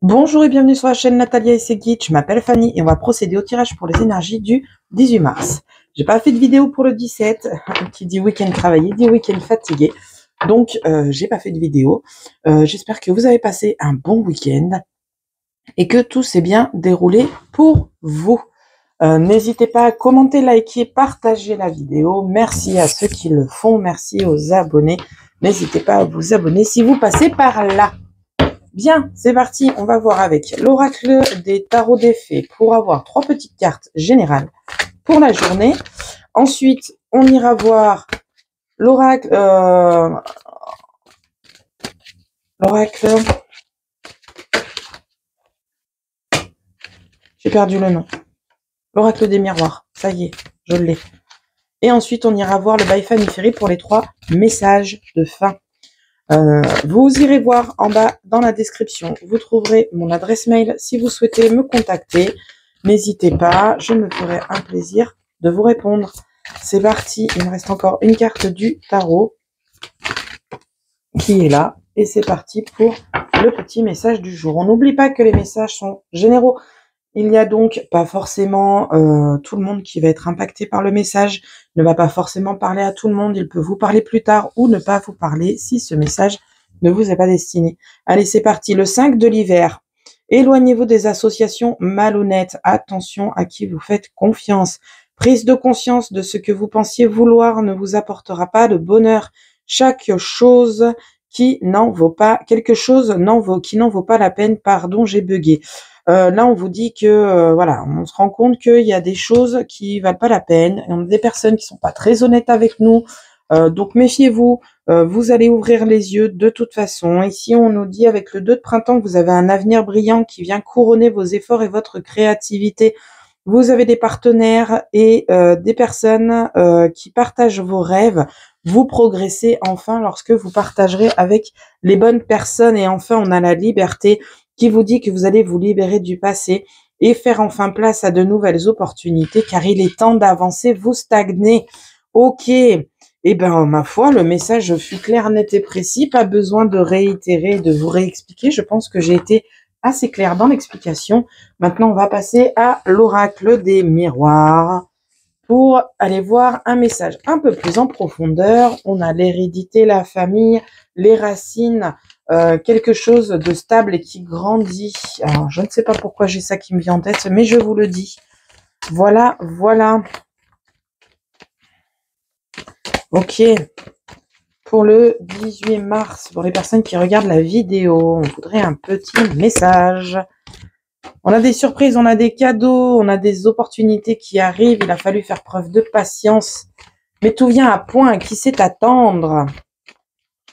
Bonjour et bienvenue sur la chaîne Natalia et ses guides. Je m'appelle Fanny et on va procéder au tirage pour les énergies du 18 mars. J'ai pas fait de vidéo pour le 17, qui dit week-end travaillé, dit week-end fatigué. Donc, j'ai pas fait de vidéo. J'espère que vous avez passé un bon week-end et que tout s'est bien déroulé pour vous. N'hésitez pas à commenter, liker, partager la vidéo. Merci à ceux qui le font. Merci aux abonnés. N'hésitez pas à vous abonner si vous passez par là. Bien, c'est parti, on va voir avec l'oracle des tarots des fées pour avoir 3 petites cartes générales pour la journée. Ensuite, on ira voir l'oracle, j'ai perdu le nom, l'oracle des miroirs, ça y est, je l'ai. Et ensuite, on ira voir le bail famiférie pour les 3 messages de fin. Vous irez voir en bas dans la description, vous trouverez mon adresse mail si vous souhaitez me contacter. N'hésitez pas, je me ferai un plaisir de vous répondre. C'est parti, il me reste encore une carte du tarot qui est là. Et c'est parti pour le petit message du jour. On n'oublie pas que les messages sont généraux. Il n'y a donc pas forcément tout le monde qui va être impacté par le message, ne va pas forcément parler à tout le monde, il peut vous parler plus tard ou ne pas vous parler si ce message ne vous est pas destiné. Allez, c'est parti, le 5 de l'hiver. Éloignez-vous des associations malhonnêtes, attention à qui vous faites confiance. Prise de conscience de ce que vous pensiez vouloir ne vous apportera pas de bonheur. Chaque chose qui n'en vaut pas, quelque chose qui n'en vaut pas la peine, pardon, j'ai bugué. Là, on vous dit que voilà, on se rend compte qu'il y a des choses qui valent pas la peine. Et on a des personnes qui sont pas très honnêtes avec nous. Donc méfiez-vous. Vous allez ouvrir les yeux de toute façon. Ici, on nous dit avec le 2 de printemps que vous avez un avenir brillant qui vient couronner vos efforts et votre créativité. Vous avez des partenaires et des personnes qui partagent vos rêves. Vous progressez enfin lorsque vous partagerez avec les bonnes personnes. Et enfin, on a la liberté qui vous dit que vous allez vous libérer du passé et faire enfin place à de nouvelles opportunités, car il est temps d'avancer, vous stagnez. Ok, eh ben ma foi, le message fut clair, net et précis, pas besoin de réitérer, de vous réexpliquer, je pense que j'ai été assez claire dans l'explication. Maintenant, on va passer à l'oracle des miroirs pour aller voir un message un peu plus en profondeur. On a l'hérédité, la famille, les racines, quelque chose de stable et qui grandit. Alors, je ne sais pas pourquoi j'ai ça qui me vient en tête, mais je vous le dis. Voilà, voilà. Ok. Pour le 18 mars, pour les personnes qui regardent la vidéo, on voudrait un petit message. On a des surprises, on a des cadeaux, on a des opportunités qui arrivent. Il a fallu faire preuve de patience. Mais tout vient à point. Qui sait attendre?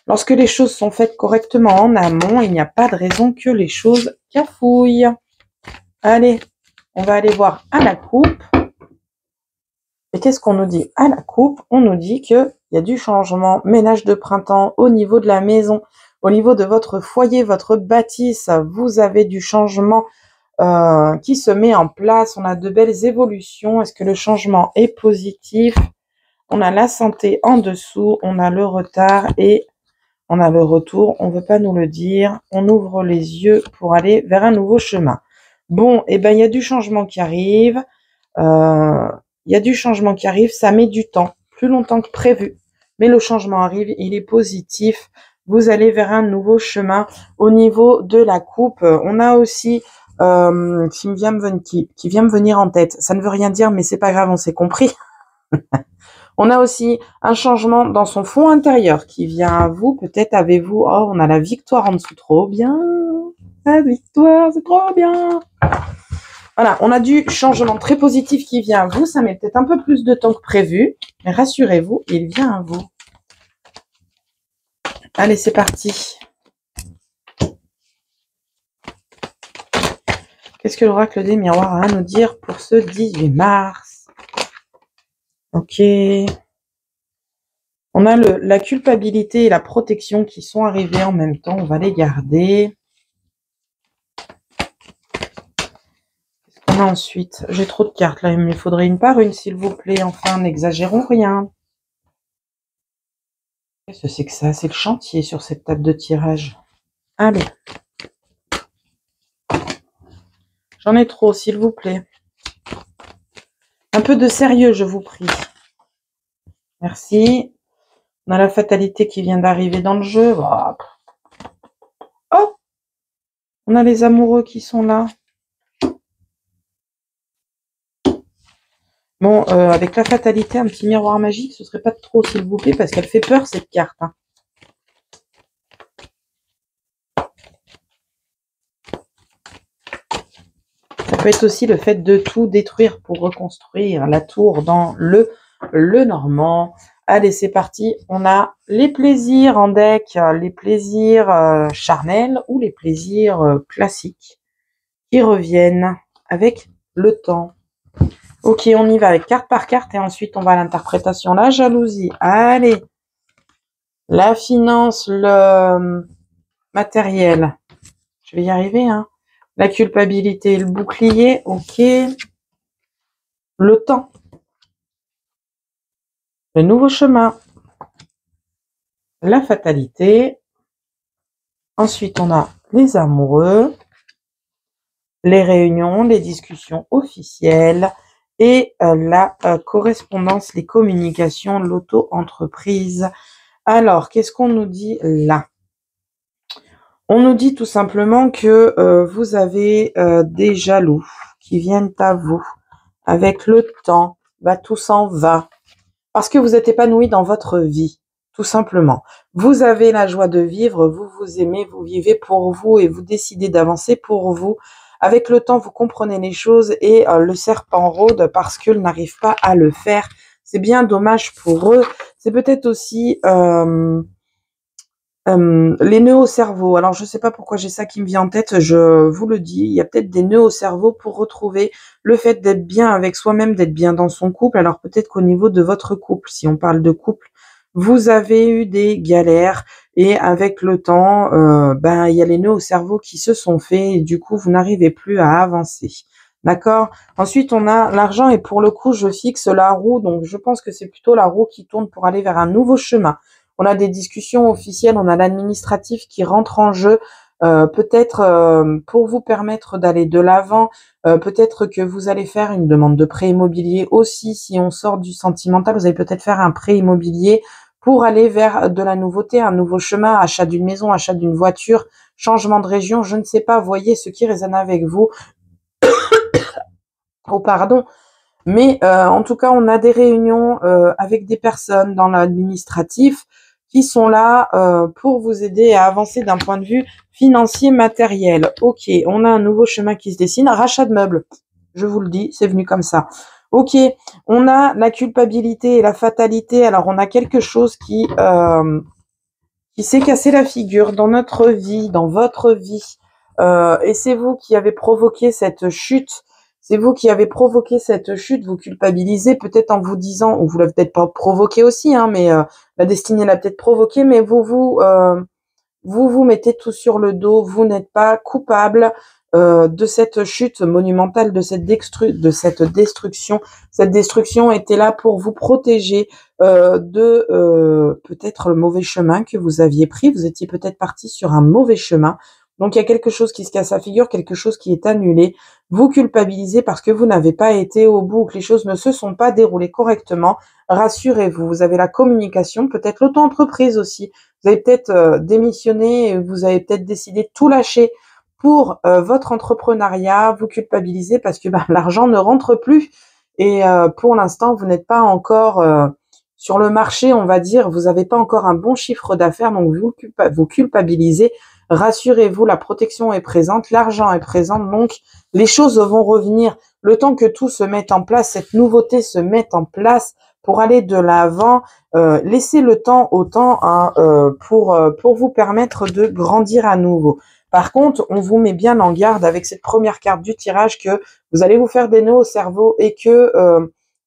Lorsque les choses sont faites correctement en amont, il n'y a pas de raison que les choses cafouillent. Allez, on va aller voir à la coupe. Et qu'est-ce qu'on nous dit à la coupe? On nous dit qu'il y a du changement, ménage de printemps au niveau de la maison, au niveau de votre foyer, votre bâtisse. Vous avez du changement qui se met en place. On a de belles évolutions. Est-ce que le changement est positif? On a la santé en dessous, on a le retard et on a le retour. On ne veut pas nous le dire. On ouvre les yeux pour aller vers un nouveau chemin. Bon, eh ben, il y a du changement qui arrive. Il y a du changement qui arrive. Ça met du temps, plus longtemps que prévu. Mais le changement arrive, il est positif. Vous allez vers un nouveau chemin. Au niveau de la coupe, on a aussi qui vient me venir en tête. Ça ne veut rien dire, mais c'est pas grave, on s'est compris. On a aussi un changement dans son fond intérieur qui vient à vous. Peut-être avez-vous... Oh, on a la victoire en dessous. Trop bien. La victoire, c'est trop bien. Voilà, on a du changement très positif qui vient à vous. Ça met peut-être un peu plus de temps que prévu. Mais rassurez-vous, il vient à vous. Allez, c'est parti. Qu'est-ce que l'oracle des miroirs a à nous dire pour ce 18 mars? Ok. On a la culpabilité et la protection qui sont arrivés en même temps. On va les garder. Qu'est-ce qu'on a ensuite? J'ai trop de cartes là. Il me faudrait une par une, s'il vous plaît. Enfin, n'exagérons rien. Qu'est-ce que c'est que ça? C'est le chantier sur cette table de tirage. Allez. J'en ai trop, s'il vous plaît. Un peu de sérieux, je vous prie. Merci. On a la fatalité qui vient d'arriver dans le jeu. Oh! On a les amoureux qui sont là. Bon, avec la fatalité, un petit miroir magique, ce serait pas trop, s'il vous plaît, parce qu'elle fait peur, cette carte. Hein. Ça peut être aussi le fait de tout détruire pour reconstruire la tour dans le Normand. Allez, c'est parti. On a les plaisirs en deck, les plaisirs charnels ou les plaisirs classiques qui reviennent avec le temps. Ok, on y va avec carte par carte et ensuite on va à l'interprétation. La jalousie, allez. La finance, le matériel. Je vais y arriver, hein. La culpabilité, le bouclier, ok. Le temps. Le nouveau chemin. La fatalité. Ensuite, on a les amoureux. Les réunions, les discussions officielles. Et la correspondance, les communications, l'auto-entreprise. Alors, qu'est-ce qu'on nous dit là? On nous dit tout simplement que vous avez des jaloux qui viennent à vous. Avec le temps, tout s'en va. Parce que vous êtes épanoui dans votre vie, tout simplement. Vous avez la joie de vivre, vous vous aimez, vous vivez pour vous et vous décidez d'avancer pour vous. Avec le temps, vous comprenez les choses et le serpent rôde parce qu'ils n'arrivent pas à le faire. C'est bien dommage pour eux. C'est peut-être aussi les nœuds au cerveau. Alors, je ne sais pas pourquoi j'ai ça qui me vient en tête. Je vous le dis, il y a peut-être des nœuds au cerveau pour retrouver le fait d'être bien avec soi-même, d'être bien dans son couple. Alors, peut-être qu'au niveau de votre couple, si on parle de couple, vous avez eu des galères et avec le temps, il y a les nœuds au cerveau qui se sont faits et du coup, vous n'arrivez plus à avancer. D'accord? Ensuite, on a l'argent et pour le coup, je fixe la roue. Donc, je pense que c'est plutôt la roue qui tourne pour aller vers un nouveau chemin. On a des discussions officielles, on a l'administratif qui rentre en jeu, peut-être pour vous permettre d'aller de l'avant, peut-être que vous allez faire une demande de prêt immobilier aussi, si on sort du sentimental, vous allez peut-être faire un prêt immobilier pour aller vers de la nouveauté, un nouveau chemin, achat d'une maison, achat d'une voiture, changement de région, je ne sais pas, voyez ce qui résonne avec vous. Oh pardon. Mais en tout cas, on a des réunions avec des personnes dans l'administratif qui sont là pour vous aider à avancer d'un point de vue financier, matériel. Ok, on a un nouveau chemin qui se dessine. Rachat de meubles, je vous le dis, c'est venu comme ça. Ok, on a la culpabilité et la fatalité. Alors, on a quelque chose qui s'est cassé la figure dans notre vie, dans votre vie. Et c'est vous qui avez provoqué cette chute. C'est vous qui avez provoqué cette chute, vous culpabilisez peut-être en vous disant, ou vous l'avez peut-être pas provoqué aussi, hein, mais la destinée l'a peut-être provoqué, mais vous mettez tout sur le dos, vous n'êtes pas coupable de cette chute monumentale, de cette destruction. Cette destruction était là pour vous protéger de peut-être le mauvais chemin que vous aviez pris. Vous étiez peut-être parti sur un mauvais chemin. Donc, il y a quelque chose qui se casse la figure, quelque chose qui est annulé. Vous culpabilisez parce que vous n'avez pas été au bout, que les choses ne se sont pas déroulées correctement. Rassurez-vous, vous avez la communication, peut-être l'auto-entreprise aussi. Vous avez peut-être démissionné, vous avez peut-être décidé de tout lâcher pour votre entrepreneuriat. Vous culpabilisez parce que l'argent ne rentre plus. Et pour l'instant, vous n'êtes pas encore sur le marché, on va dire. Vous n'avez pas encore un bon chiffre d'affaires, donc vous culpabilisez. Rassurez-vous, la protection est présente, l'argent est présent, donc les choses vont revenir. Le temps que tout se mette en place, cette nouveauté se mette en place pour aller de l'avant, laissez le temps au temps hein, pour vous permettre de grandir à nouveau. Par contre, on vous met bien en garde avec cette première carte du tirage que vous allez vous faire des nœuds au cerveau et que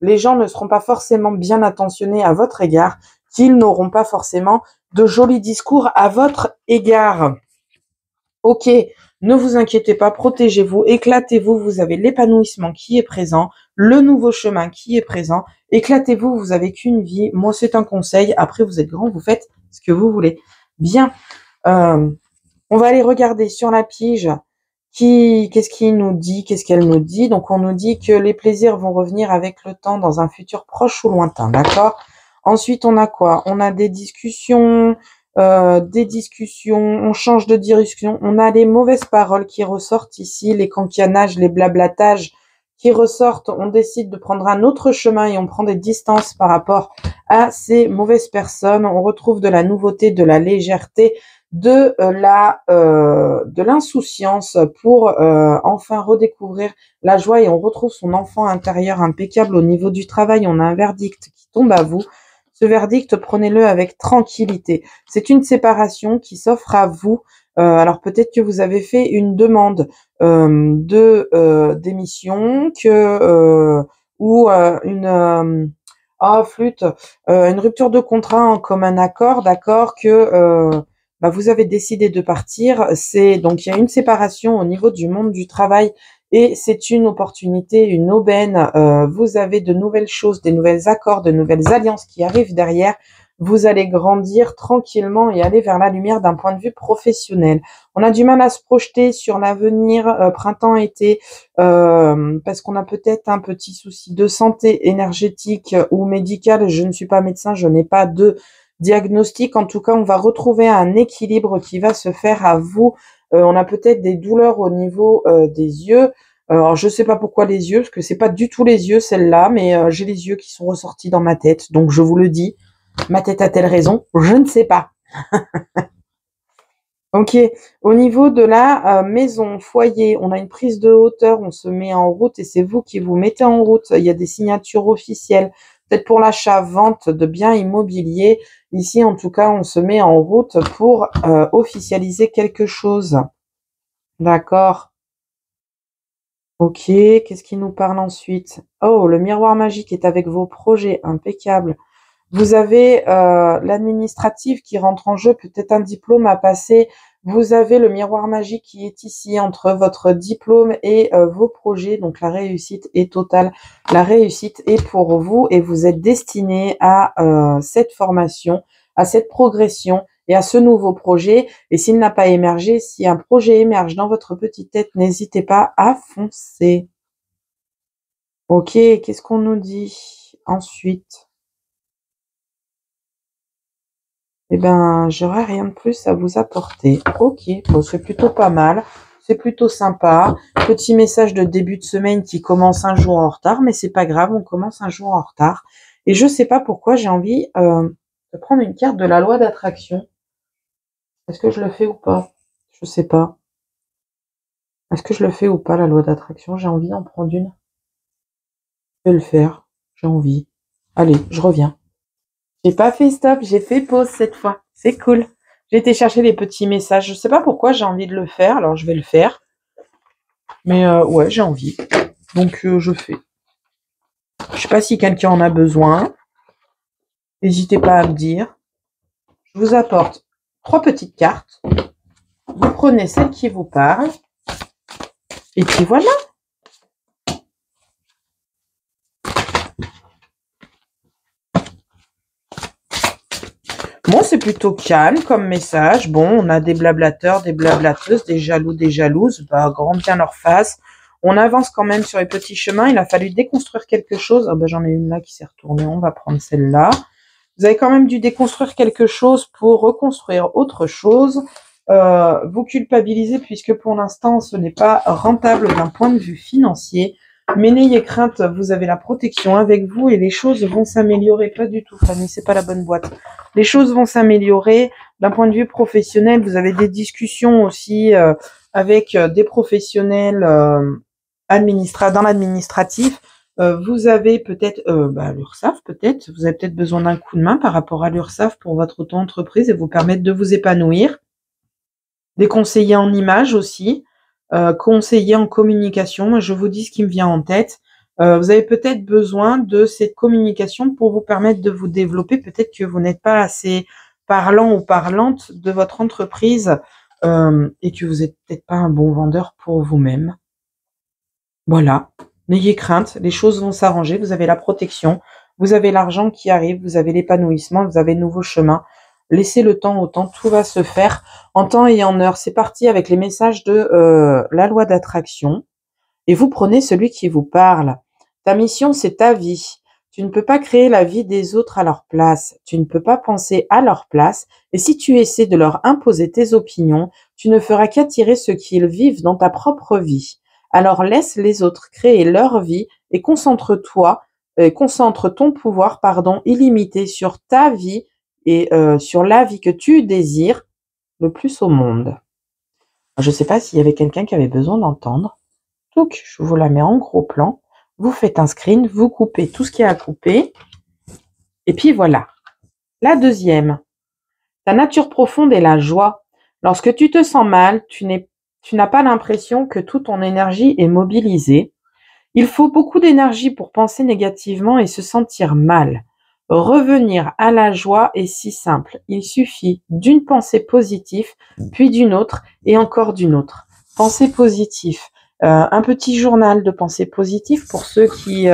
les gens ne seront pas forcément bien attentionnés à votre égard, qu'ils n'auront pas forcément de jolis discours à votre égard. Ok, ne vous inquiétez pas, protégez-vous, éclatez-vous, vous avez l'épanouissement qui est présent, le nouveau chemin qui est présent, éclatez-vous, vous avez qu'une vie, moi c'est un conseil, après vous êtes grand, vous faites ce que vous voulez. Bien, on va aller regarder sur la pige Qu'est-ce qu'il nous dit? Qu'est-ce qu'elle nous dit? Donc, on nous dit que les plaisirs vont revenir avec le temps dans un futur proche ou lointain, d'accord? Ensuite, on a quoi? On a des discussions, on change de direction, on a les mauvaises paroles qui ressortent ici, les canquillanages, les blablatages qui ressortent, on décide de prendre un autre chemin et on prend des distances par rapport à ces mauvaises personnes, on retrouve de la nouveauté, de la légèreté, de l'insouciance pour enfin redécouvrir la joie et on retrouve son enfant intérieur impeccable au niveau du travail. On a un verdict qui tombe à vous. Ce verdict, prenez-le avec tranquillité. C'est une séparation qui s'offre à vous. Alors peut-être que vous avez fait une demande de démission, une rupture de contrat en commun accord, d'accord, vous avez décidé de partir. Donc il y a une séparation au niveau du monde du travail et c'est une opportunité, une aubaine. Vous avez de nouvelles choses, des nouvelles accords, de nouvelles alliances qui arrivent derrière. Vous allez grandir tranquillement et aller vers la lumière d'un point de vue professionnel. On a du mal à se projeter sur l'avenir, printemps-été, parce qu'on a peut-être un petit souci de santé énergétique ou médicale. Je ne suis pas médecin, je n'ai pas de diagnostic. En tout cas, on va retrouver un équilibre qui va se faire à vous. On a peut-être des douleurs au niveau des yeux. Alors, je sais pas pourquoi les yeux, parce que c'est pas du tout les yeux celle-là, mais j'ai les yeux qui sont ressortis dans ma tête. Donc, je vous le dis. Ma tête a-t-elle raison? Je ne sais pas. Ok. Au niveau de la maison, foyer, on a une prise de hauteur, on se met en route et c'est vous qui vous mettez en route. Il y a des signatures officielles, peut-être pour l'achat, vente de biens immobiliers. Ici, en tout cas, on se met en route pour officialiser quelque chose. D'accord. Ok. Qu'est-ce qui nous parle ensuite? Oh, le miroir magique est avec vos projets. Impeccable. Vous avez l'administratif qui rentre en jeu, peut-être un diplôme à passer. Vous avez le miroir magique qui est ici entre votre diplôme et vos projets. Donc la réussite est totale. La réussite est pour vous et vous êtes destiné à cette formation, à cette progression et à ce nouveau projet. Et s'il n'a pas émergé, si un projet émerge dans votre petite tête, n'hésitez pas à foncer. Ok, qu'est-ce qu'on nous dit ensuite? Eh ben, j'aurais rien de plus à vous apporter. Ok, bon, c'est plutôt pas mal. C'est plutôt sympa. Petit message de début de semaine qui commence un jour en retard, mais c'est pas grave, on commence un jour en retard. Et je sais pas pourquoi j'ai envie de prendre une carte de la loi d'attraction. Est-ce que je le fais ou pas? Je sais pas. Est-ce que je le fais ou pas, la loi d'attraction? J'ai envie d'en prendre une. Je vais le faire. J'ai envie. Allez, je reviens. J'ai pas fait stop, j'ai fait pause cette fois. C'est cool. J'ai été chercher les petits messages. Je sais pas pourquoi j'ai envie de le faire, alors je vais le faire. Mais ouais, j'ai envie. Donc je fais. Je sais pas si quelqu'un en a besoin. N'hésitez pas à me dire. Je vous apporte 3 petites cartes. Vous prenez celle qui vous parle. Et puis voilà. Bon, c'est plutôt calme comme message. Bon, on a des blablateurs, des blablateuses, des jaloux, des jalouses. Bah, grand bien leur face. On avance quand même sur les petits chemins. Il a fallu déconstruire quelque chose. Ah bah, j'en ai une là qui s'est retournée. On va prendre celle-là. Vous avez quand même dû déconstruire quelque chose pour reconstruire autre chose. Vous culpabilisez puisque pour l'instant, ce n'est pas rentable d'un point de vue financier. Mais n'ayez crainte, vous avez la protection avec vous et les choses vont s'améliorer. Pas du tout, Fanny, c'est pas la bonne boîte. Les choses vont s'améliorer. D'un point de vue professionnel, vous avez des discussions aussi avec des professionnels dans l'administratif. Vous avez peut-être l'URSSAF, peut-être. Vous avez peut-être besoin d'un coup de main par rapport à l'URSSAF pour votre auto-entreprise et vous permettre de vous épanouir. Des conseillers en images aussi. Conseiller en communication. Moi, je vous dis ce qui me vient en tête. Vous avez peut-être besoin de cette communication pour vous permettre de vous développer. Peut-être que vous n'êtes pas assez parlant ou parlante de votre entreprise et que vous n'êtes peut-être pas un bon vendeur pour vous-même. Voilà. N'ayez crainte, les choses vont s'arranger. Vous avez la protection, vous avez l'argent qui arrive, vous avez l'épanouissement, vous avez le nouveau chemin. Laissez le temps au temps, tout va se faire en temps et en heure. C'est parti avec les messages de la loi d'attraction. Et vous prenez celui qui vous parle. Ta mission, c'est ta vie. Tu ne peux pas créer la vie des autres à leur place. Tu ne peux pas penser à leur place. Et si tu essaies de leur imposer tes opinions, tu ne feras qu'attirer ce qu'ils vivent dans ta propre vie. Alors laisse les autres créer leur vie et concentre ton pouvoir, illimité sur ta vie et sur la vie que tu désires le plus au monde. Je ne sais pas s'il y avait quelqu'un qui avait besoin d'entendre. Donc, je vous la mets en gros plan. Vous faites un screen, vous coupez tout ce qu'il y a à couper. Et puis voilà. La deuxième. Ta nature profonde est la joie. Lorsque tu te sens mal, tu n'as pas l'impression que toute ton énergie est mobilisée. Il faut beaucoup d'énergie pour penser négativement et se sentir mal. Revenir à la joie est si simple. Il suffit d'une pensée positive, puis d'une autre et encore d'une autre. Pensée positive. Un petit journal de pensée positive pour ceux qui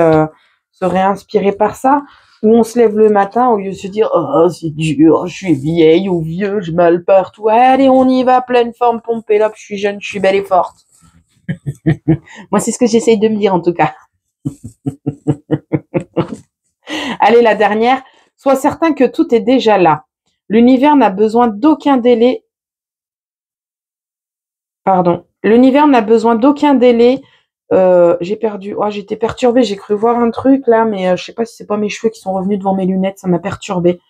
seraient inspirés par ça, où on se lève le matin au lieu de se dire « Oh, c'est dur, je suis vieille ou vieux, j'ai mal partout. Allez, on y va, pleine forme, pompée là, je suis jeune, je suis belle et forte. » Moi, c'est ce que j'essaye de me dire en tout cas. Allez, la dernière. Sois certain que tout est déjà là. L'univers n'a besoin d'aucun délai. L'univers n'a besoin d'aucun délai. J'ai perdu. Oh, j'étais perturbée. J'ai cru voir un truc là, mais je sais pas si c'est pas mes cheveux qui sont revenus devant mes lunettes. Ça m'a perturbée.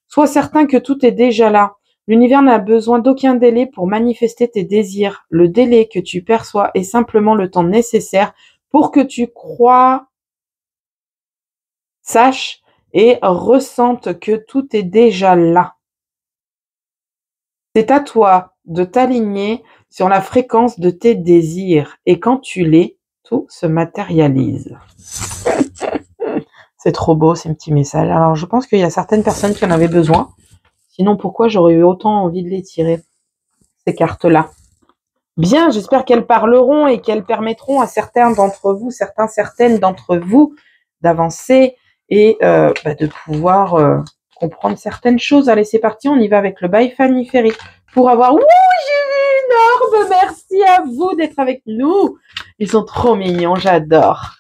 Sois certain que tout est déjà là. L'univers n'a besoin d'aucun délai pour manifester tes désirs. Le délai que tu perçois est simplement le temps nécessaire pour que tu crois, saches et ressentes que tout est déjà là. C'est à toi de t'aligner sur la fréquence de tes désirs. Et quand tu l'es, tout se matérialise. C'est trop beau ces petits messages. Alors je pense qu'il y a certaines personnes qui en avaient besoin. Sinon, pourquoi j'aurais eu autant envie de les tirer, ces cartes-là? Bien, j'espère qu'elles parleront et qu'elles permettront à certaines d'entre vous d'avancer et de pouvoir comprendre certaines choses. Allez, c'est parti, on y va avec le By Fanny Ferry pour avoir... Ouh, j'ai vu une orbe, merci à vous d'être avec nous. Ils sont trop mignons, j'adore.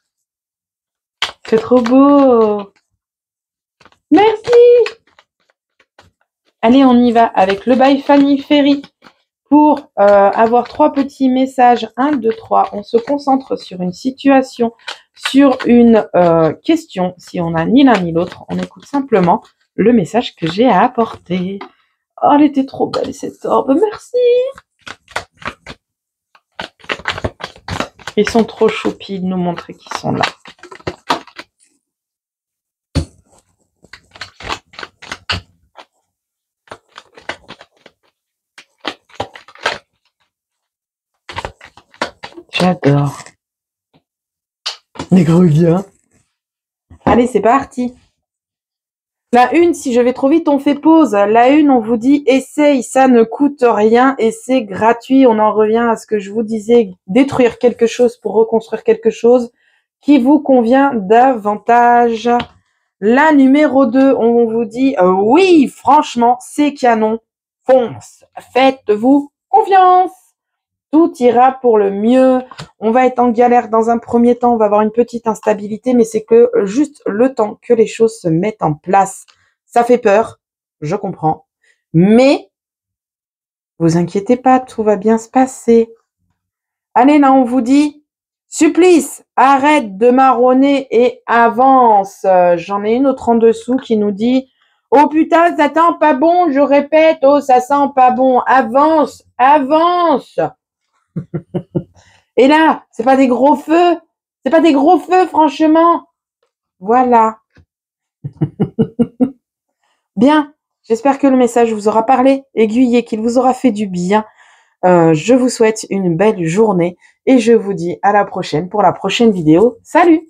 C'est trop beau. Merci. Allez, on y va avec le By Fanny Ferry pour avoir 3 petits messages. 1, 2, 3. On se concentre sur une situation, sur une question. Si on n'a ni l'un ni l'autre, on écoute simplement le message que j'ai à apporter. Oh, elle était trop belle cette orbe, merci. Ils sont trop choupis de nous montrer qu'ils sont là. J'adore. Les gros gars. Allez, c'est parti. La 1, si je vais trop vite, on fait pause. La 1, on vous dit essaye, ça ne coûte rien et c'est gratuit. On en revient à ce que je vous disais, détruire quelque chose pour reconstruire quelque chose qui vous convient davantage. La numéro 2, on vous dit oui, franchement, c'est canon. Fonce, faites-vous confiance. Tout ira pour le mieux. On va être en galère dans un premier temps. On va avoir une petite instabilité, mais c'est que juste le temps que les choses se mettent en place. Ça fait peur, je comprends. Mais, vous inquiétez pas, tout va bien se passer. Allez, là, on vous dit, supplice, arrête de marronner et avance. J'en ai une autre en dessous qui nous dit, oh putain, ça sent pas bon, je répète, oh, ça sent pas bon. Avance, avance. Et là, c'est pas des gros feux. C'est pas des gros feux, franchement. Voilà. Bien. J'espère que le message vous aura parlé, aiguillé, qu'il vous aura fait du bien. Je vous souhaite une belle journée et je vous dis à la prochaine pour la prochaine vidéo. Salut!